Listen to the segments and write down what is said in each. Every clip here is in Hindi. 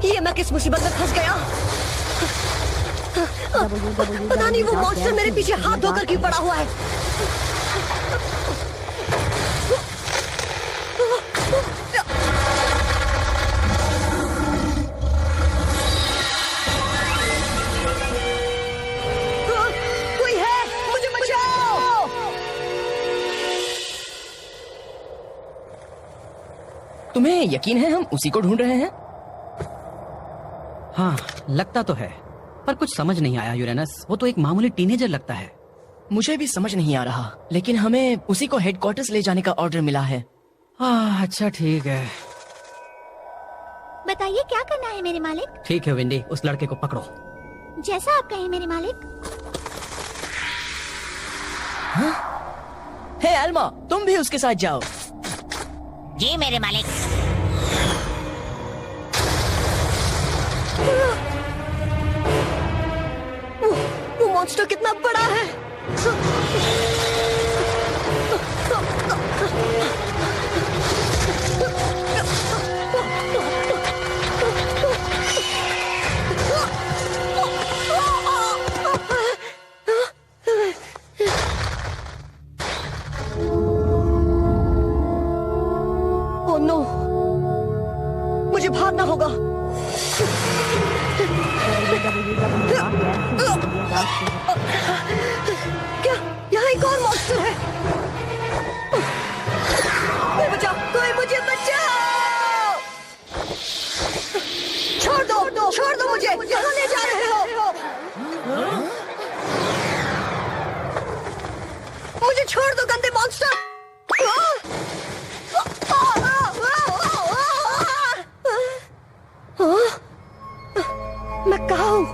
ये मैं किस मुसीबत में फंस गया। पता नहीं वो मॉन्स्टर मेरे पीछे हाथ धोकर क्यों पड़ा हुआ है। कोई है, मुझे बचाओ। तुम्हें यकीन है हम उसी को ढूंढ रहे हैं? हाँ, लगता तो है, पर कुछ समझ नहीं आया यूरेनस। वो तो एक मामूली टीनेजर लगता है। मुझे भी समझ नहीं आ रहा, लेकिन हमें उसी को हेडक्वार्टर्स ले जाने का ऑर्डर मिला है। अच्छा ठीक है। बताइए क्या करना है मेरे मालिक? ठीक है विंडी, उस लड़के को पकड़ो। जैसा आप कहें मेरे मालिक। हे अल्मा, तुम भी उसके साथ जाओ। जी मेरे मालिक। वो मॉन्स्टर कितना बड़ा है। ओह नो, मुझे भागना होगा। क्या यहाँ एक और मॉन्स्टर है? कोई बचाओ, कोई मुझे बचाओ। छोड़ दो मुझे। कहाँ ले जा रहे हो? मुझे छोड़ दो गंदे मॉन्स्टर। मैं कहाँ हूँ?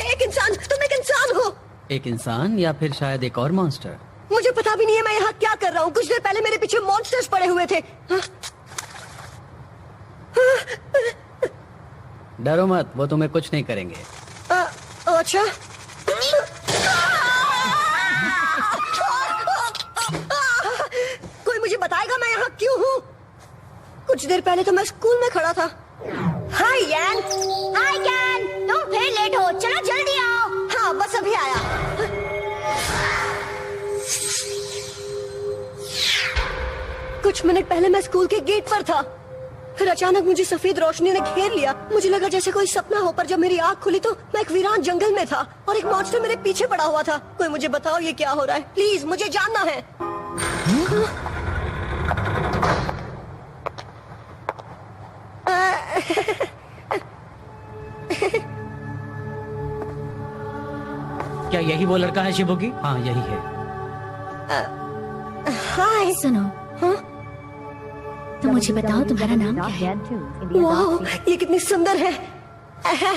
एक इंसान, तुम एक इंसान हो। एक इंसान या फिर शायद एक और मॉन्स्टर? मुझे पता भी नहीं है मैं यहाँ क्या कर रहा हूँ। कुछ देर पहले मेरे पीछे मॉन्स्टर्स पड़े हुए थे। डरो मत, वो तुम्हें कुछ नहीं करेंगे। अच्छा। कोई मुझे बताएगा मैं यहाँ क्यों हूँ? कुछ देर पहले तो मैं स्कूल में खड़ा था। हाय यान। हाय कैन, तुम फिर लेट हो। चलो जल्दी आओ। हाँ, बस अभी आया। कुछ मिनट पहले मैं स्कूल के गेट पर था, फिर अचानक मुझे सफेद रोशनी ने घेर लिया। मुझे लगा जैसे कोई सपना हो, पर जब मेरी आंख खुली तो मैं एक वीरान जंगल में था और एक मॉन्स्टर मेरे पीछे पड़ा हुआ था। कोई मुझे बताओ ये क्या हो रहा है? प्लीज, मुझे जानना है। क्या यही वो लड़का है शिबुकी? हाँ यही है। हाय। सुनो, हाँ? तो मुझे बताओ तुम्हारा नाम क्या है? वाह, ये कितनी सुंदर है।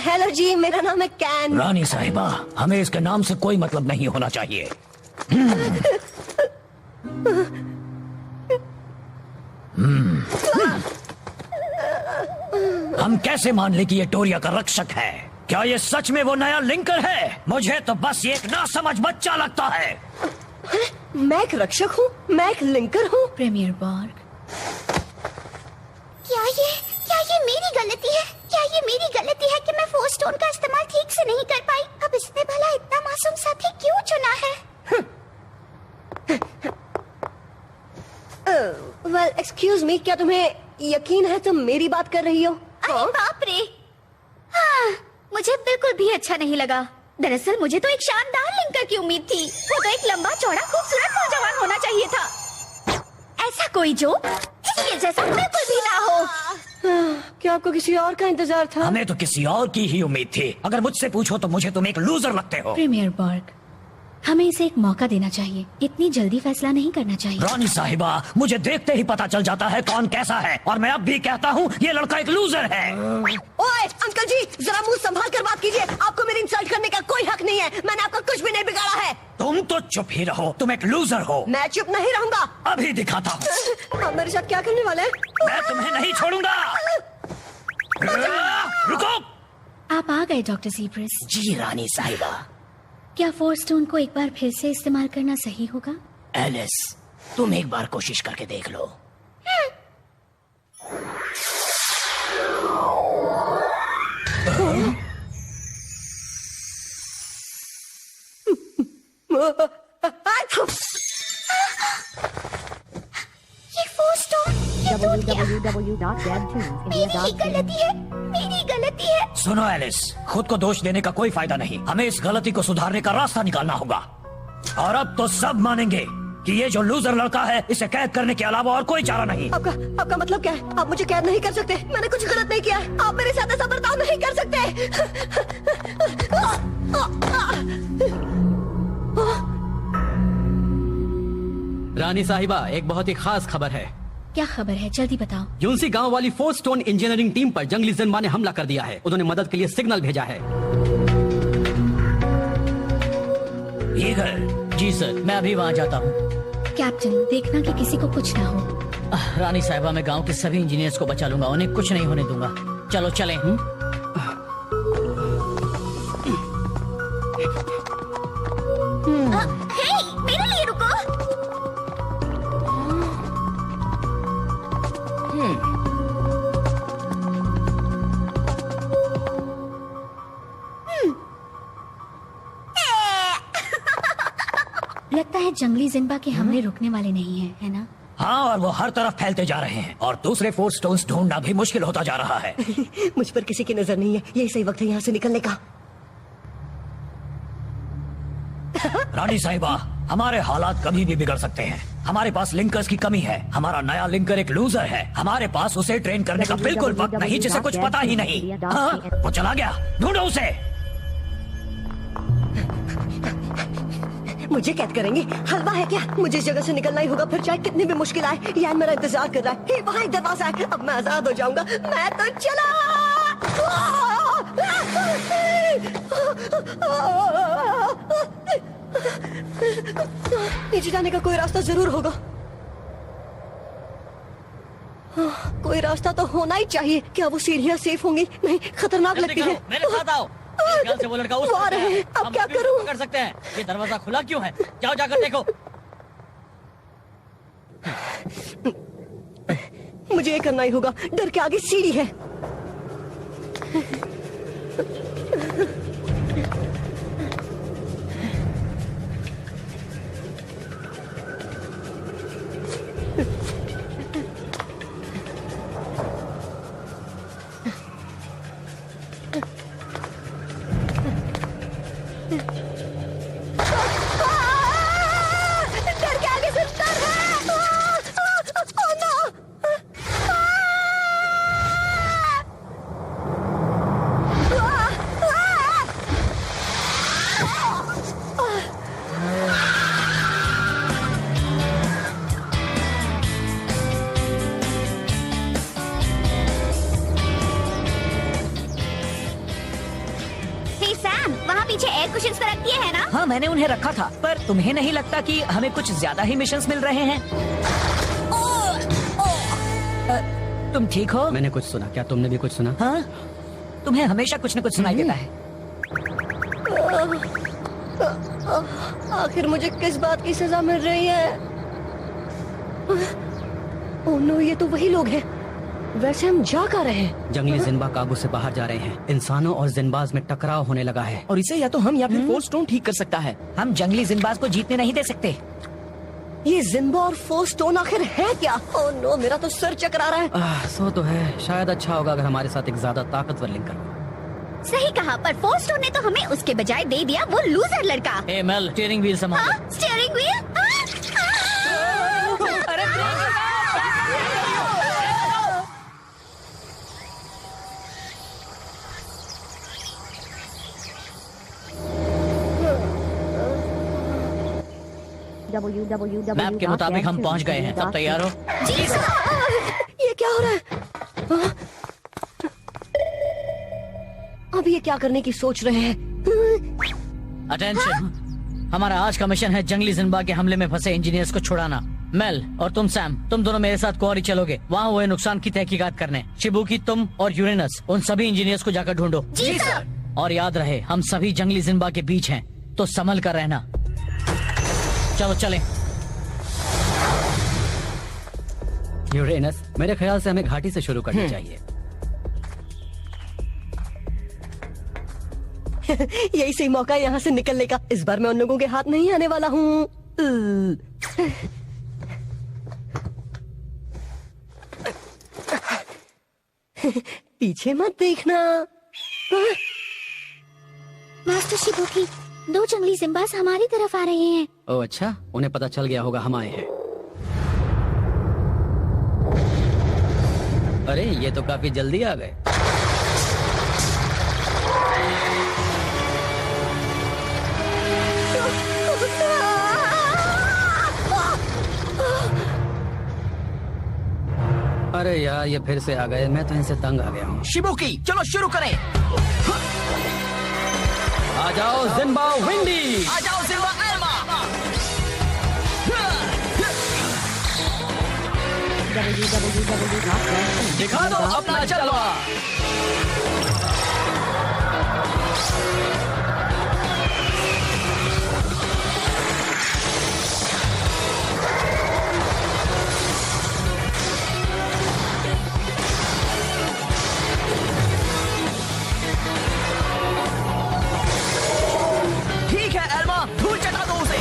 हेलो जी, मेरा नाम है कैन। रानी साहिबा, हमें इसके नाम से कोई मतलब नहीं होना चाहिए। हम कैसे मान ले कि ये टोरिया का रक्षक है? क्या ये सच में वो नया लिंकर है? मुझे तो बस ये एक नासमझ बच्चा लगता है। मैं एक रक्षक हूँ? मैं एक लिंकर हूँ? प्रीमियर बॉर्ग, क्या ये मेरी गलती है? क्या ये मेरी गलती है कि मैं फोर्स स्टोन का इस्तेमाल ठीक से नहीं कर पाई? अब इसने भला इतना मासूम साथी क्यों चुना है? वेल एक्सक्यूज मी, क्या तुम्हें यकीन है तुम मेरी बात कर रही हो? अरे बाप रे! हाँ, मुझे बिल्कुल भी अच्छा नहीं लगा। दरअसल मुझे तो एक शानदार लिंकर की उम्मीद थी। वो तो एक लंबा चौड़ा खूबसूरत नौजवान होना चाहिए था। ऐसा कोई जो इसके जैसा बिल्कुल भी ना हो। क्या आपको किसी और का इंतजार था? हमें तो किसी और की ही उम्मीद थी। अगर मुझसे पूछो तो मुझे तुम एक लूजर लगते हो। प्रीमियर बॉर्ग, हमें इसे एक मौका देना चाहिए। इतनी जल्दी फैसला नहीं करना चाहिए। रानी साहिबा, मुझे देखते ही पता चल जाता है कौन कैसा है, और मैं अब भी कहता हूँ ये लड़का एक लूजर है। ओए अंकल जी, जरा मुंह संभाल कर बात कीजिए। आपको मेरी इंसल्ट करने का कोई हक नहीं है। मैंने आपका कुछ भी नहीं बिगाड़ा है। तुम तो तो चुप ही रहो, तुम एक लूजर हो। मैं चुप नहीं रहूंगा। अभी दिखाता हूँ। आप मेरे साथ क्या करने वाले हैं? मैं तुम्हें नहीं छोड़ूंगा। रुको। आप आ गए डॉक्टर सीप्रस। जी रानी साहिबा। क्या फोर्स स्टोन को एक बार फिर से इस्तेमाल करना सही होगा? एलिस, तुम एक बार कोशिश करके देख लो। ये फोर्स स्टोन, ये टूट गया। मेरी गलती है, मेरी गलती है। सुनो एलिस, खुद को दोष देने का कोई फायदा नहीं। हमें इस गलती को सुधारने का रास्ता निकालना होगा। और अब तो सब मानेंगे कि ये जो लूजर लड़का है, इसे कैद करने के अलावा और कोई चारा नहीं। आपका मतलब क्या है? आप मुझे कैद नहीं कर सकते। मैंने कुछ गलत नहीं किया है। आप मेरे साथ ऐसा बर्ताव नहीं कर सकते। रानी साहिबा, एक बहुत ही खास खबर है। क्या खबर है, जल्दी बताओ। यूनसी गांव वाली फोर्स स्टोन इंजीनियरिंग टीम पर जंगली जिन्बा ने हमला कर दिया है। उन्होंने मदद के लिए सिग्नल भेजा है। ईगल। जी सर, मैं अभी वहाँ जाता हूँ। कैप्टन, देखना कि किसी को कुछ ना हो। रानी साहिबा, मैं गांव के सभी इंजीनियर्स को बचा लूंगा, उन्हें कुछ नहीं होने दूंगा। चलो चलें। हे, मेरे लिए रुको। लगता है जंगली जिन्बा के हमले रुकने वाले नहीं हैं, है ना? हाँ, और वो हर तरफ फैलते जा रहे हैं और दूसरे फोर्स स्टोन्स ढूंढना भी मुश्किल होता जा रहा है। मुझ पर किसी की नजर नहीं है। यही सही वक्त है यहाँ से निकलने का। रानी साहिबा, हमारे हालात कभी भी बिगड़ सकते हैं। हमारे पास लिंकर्स की कमी है। हमारा नया लिंकर एक लूजर है। हमारे पास उसे ट्रेन करने का बिल्कुल वक्त नहीं, जिसे कुछ पता ही नहीं। हाँ, वो चला गया, ढूंढो उसे। मुझे कैद करेंगे? हलवा है क्या? मुझे इस जगह से निकलना ही होगा, फिर चाहे कितनी भी मुश्किल आए। यान मेरा इंतजार कर रहा है। वहाँ एक दरवाजा है। अब मैं आजाद हो जाऊंगा। मैं तो चला। नीचे जाने का कोई रास्ता जरूर होगा। कोई रास्ता तो होना ही चाहिए। क्या वो सीढ़ियाँ सेफ होंगी? नहीं, खतरनाक लगती है। मेरे साथ आओ। मेरे ख्याल से वो लड़का उस वो आ तरफ रहे है। हैं। अब हम क्या अभी करूं? उसको पकड़ सकते हैं। ये दरवाजा खुला क्यों है? जाओ जाकर देखो। मुझे ये करना ही होगा। डर के आगे सीढ़ी है। डर के आगे से डर है। Oh no! हे सैम, वहाँ पीछे एयर कुशन्स रख दिए हैं ना? हाँ, मैंने उन्हें रखा था, पर तुम्हें नहीं लगता कि हमें कुछ ज्यादा ही मिशंस मिल रहे हैं? तुम ठीक हो? मैंने कुछ सुना, क्या तुमने भी कुछ सुना? हाँ, तुम्हें हमेशा कुछ न कुछ सुनाई देता है। आखिर मुझे किस बात की सजा मिल रही है? ओह नो, ये तो वही लोग हैं। वैसे हम जा कहाँ रहे हैं? जंगली जिन्बा काबू से बाहर जा रहे हैं। इंसानों और जिन्बाज में टकराव होने लगा है। और इसे या तो हम या फिर फोर्स स्टोन ठीक कर सकता है। हम जंगली जिन्बाज को जीतने नहीं दे सकते। ये जिन्बा और फोर्स स्टोन आखिर है क्या? ओह नो, मेरा तो सर चकरा रहा है। सो तो है। शायद अच्छा होगा अगर हमारे साथ एक ज्यादा ताकतवर लिंकर हो। सही कहा, पर फोर्स स्टोन ने तो हमें उसके बजाय दे दिया वो लूजर लड़का। ए मेल, स्टीयरिंग व्हील संभाल। हाँ, स्टीयरिंग व्हील। अरे मैप के मुताबिक हम पहुंच गए हैं। सब तैयार हो? जी सर। ये क्या हो रहा है? हाँ? अब ये क्या करने की सोच रहे हैं? अटेंशन, हमारा आज का मिशन है जंगली जिम्बा के हमले में फंसे इंजीनियर्स को छुड़ाना। मेल और तुम सैम, तुम दोनों मेरे साथ क्वारी चलोगे वहाँ हुए नुकसान की तहकीकात करने। शिबुकी, तुम और यूरेनस उन सभी इंजीनियर्स को जाकर ढूंढो। जी सर। और याद रहे, हम सभी जंगली जिम्बा के बीच हैं, तो संभल कर रहना। चलो चलें। यूरेनस, मेरे ख्याल से हमें घाटी से शुरू करनी चाहिए। यही सही मौका है यहाँ से निकलने का। इस बार मैं उन लोगों के हाथ नहीं आने वाला हूँ। पीछे मत देखना। मास्टर शिबुकी, 2 जंगली जिम्बास हमारी तरफ आ रहे हैं। ओह अच्छा, उन्हें पता चल गया होगा हम आए हैं। अरे ये तो काफी जल्दी आ गए। अरे यार, ये फिर से आ गए। मैं तो इनसे तंग आ गया हूँ। शिबुकी, चलो शुरू करें। आ जाओ जिम्बा विंडी। आ जाओ जिम्बा एल्मा। दिखा दो अपना जलवा। ठीक है एल्मा, धूल चटा दो उसे।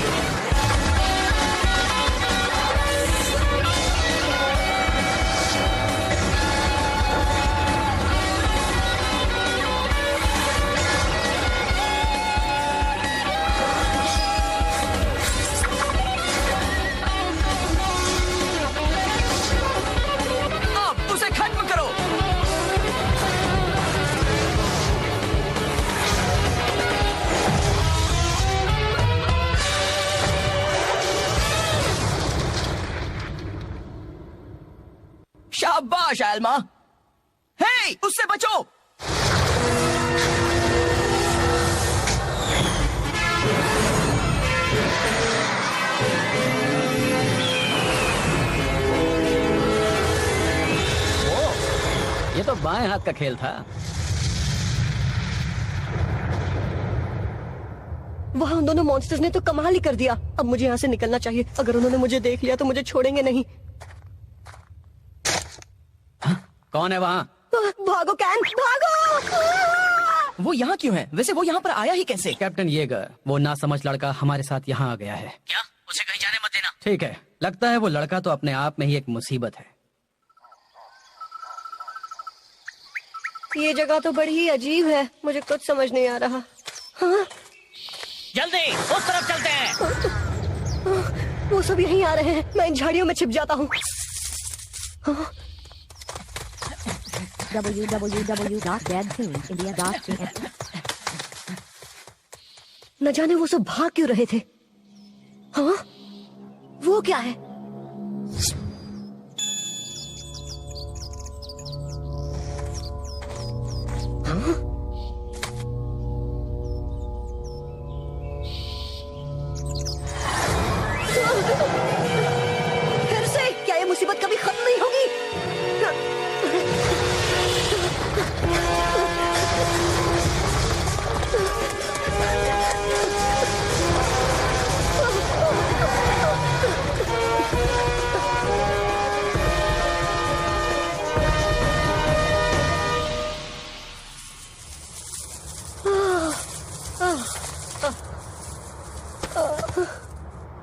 अब उसे खत्म करो। शाबाश एल्मा। हे, उससे बचो। ये तो बाएं हाथ का खेल था। वहाँ उन दोनों मॉन्स्टर्स ने तो कमाल ही कर दिया। अब मुझे यहाँ से निकलना चाहिए। अगर उन्होंने मुझे देख लिया तो मुझे छोड़ेंगे नहीं। कौन है वहाँ? भागो कैन, भागो। वो यहाँ क्यों है? वैसे वो यहाँ पर आया ही कैसे? कैप्टन येगर, वो नासमझ लड़का हमारे साथ यहाँ आ गया है। क्या? उसे कहीं जाने मत देना। ठीक है, लगता है वो लड़का तो अपने आप में ही एक मुसीबत है। ये जगह तो बड़ी ही अजीब है। मुझे कुछ समझ नहीं आ रहा। हाँ? जल्दी उस तरफ चलते हैं। वो सब यहीं आ रहे हैं। मैं इन झाड़ियों में छिप जाता हूँ। न जाने वो सब भाग क्यों रहे थे। हाँ? वो क्या है? फिर से? क्या ये मुसीबत कभी खत्म नहीं होगी?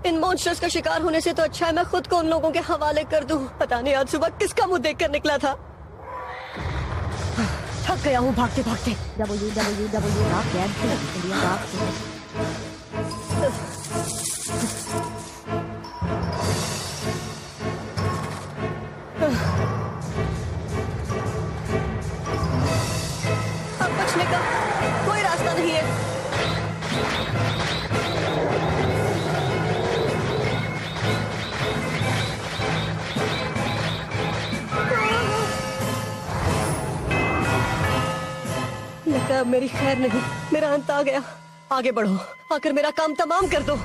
इन मॉन्स्टर्स का शिकार होने से तो अच्छा है मैं खुद को उन लोगों के हवाले कर दूं। पता नहीं आज सुबह किसका मुंह देखकर निकला था। थक गया हूँ भागते भागते। अब बचने का कोई रास्ता नहीं है। लगता है अब मेरी खैर नहीं। मेरा अंत आ गया। आगे बढ़ो। आकर मेरा काम तमाम कर दो।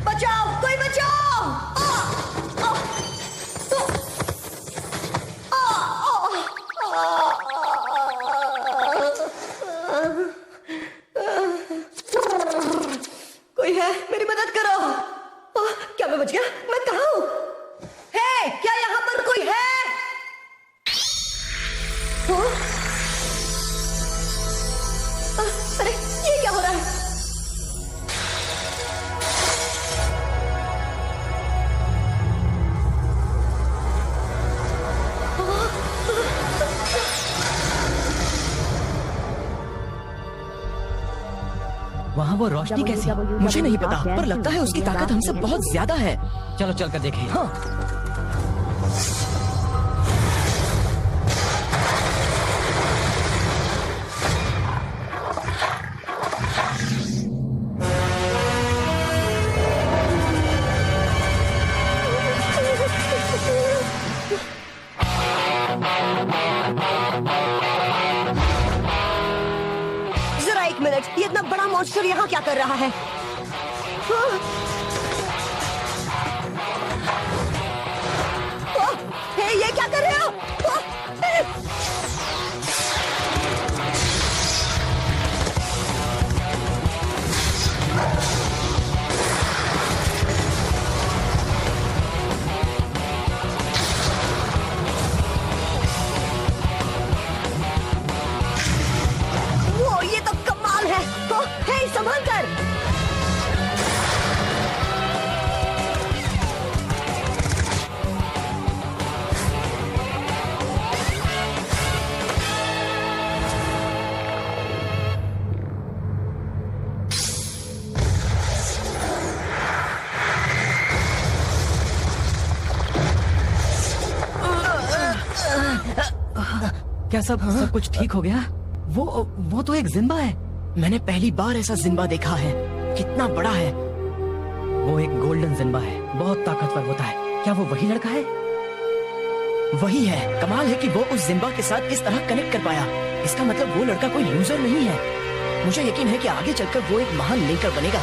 बचाओ, कोई बचाओ! कोई है? मेरी मदद करो। क्या मैं बच गया? मैं कहाँ हूँ? हे, क्या यहाँ पर कोई है? अरे ये क्या हो रहा है? वहाँ वो रोशनी कैसी? मुझे नहीं पता, पर लगता है उसकी ताकत हमसे बहुत ज्यादा है। चलो चल कर देखें। हाँ। जरा एक मिनट, ये इतना बड़ा मॉन्स्टर यहाँ क्या कर रहा है? हे, ये क्या कर रहे हो? वो ये तो कमाल है। हे, संभल कर। क्या सब कुछ ठीक हो गया? वो तो एक जिम्बा है। मैंने पहली बार ऐसा जिम्बा देखा है। कितना बड़ा है। वो एक गोल्डन जिम्बा है, बहुत ताकतवर होता है। क्या वो वही लड़का है? वही है। कमाल है कि वो उस जिम्बा के साथ इस तरह कनेक्ट कर पाया। इसका मतलब वो लड़का कोई लूजर नहीं है। मुझे यकीन है कि आगे चलकर वो एक महान लिंकर बनेगा।